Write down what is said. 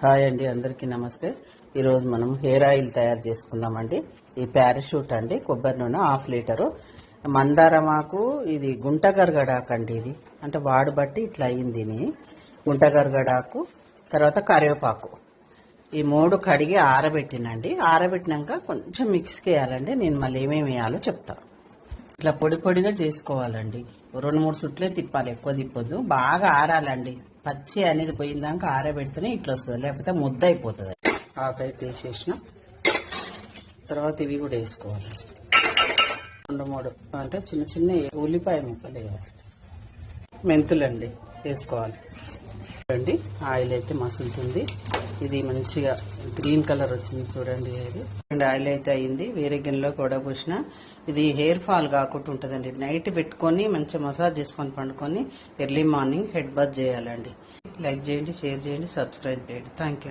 Hi అండి, అందరికీ నమస్తే. ఈరోజు మనం హెయిర్ ఆయిల్ తయారు చేసుకుందామండి. ఈ పారాషూట్ అండి, కొబ్బరి నూనె 1/2 లీటరు, మందారమాకు, ఇది గుంటగరగడాకు అండి. ఇది అంటే వాడు బట్టి ఇట్లా అయింది. గుంటగరగడాకు, తర్వాత కరివేపాకు, ఈ 3 కడిగి ఆరబెట్టినండి. ఆరబెట్టినాక కొంచెం మిక్స్కి వేయాలండి. నేను మళ్ళీ ఏమేమి వేయాలో చెప్తాను. ఇట్లా పొడి పొడిగా చేసుకోవాలండి. 2-3 సుట్లే తిప్పాలి, ఎక్కువ తిప్పొద్దు. బాగా ఆరాలండి. పచ్చి అనేది పోయిందాక ఆరబెడితేనే ఇట్లా వస్తుంది, లేకపోతే ముద్ద అయిపోతుంది. ఆకైతే వేసేసిన తర్వాత ఇవి కూడా వేసుకోవాలి. 2-3 అంటే చిన్న చిన్న ఉల్లిపాయ ముక్కలు వేయాలి. మెంతులండి వేసుకోవాలి చూడండి. ఆయిల్ అయితే మసులుతుంది. ఇది మంచిగా గ్రీన్ కలర్ వచ్చింది చూడండి. ఇది ఆయిల్ అయితే అయింది. వేరే గిన్నెలో కూడా పోసిన. ఇది హెయిర్ ఫాల్ కాకుండా ఉంటుందండి. నైట్ పెట్టుకొని మంచిగా మసాజ్ చేసుకొని పండుకొని ఎర్లీ మార్నింగ్ హెడ్ బాత్ చేయాలండి. లైక్ చేయండి, షేర్ చేయండి, సబ్స్క్రైబ్ చేయండి. Thank you.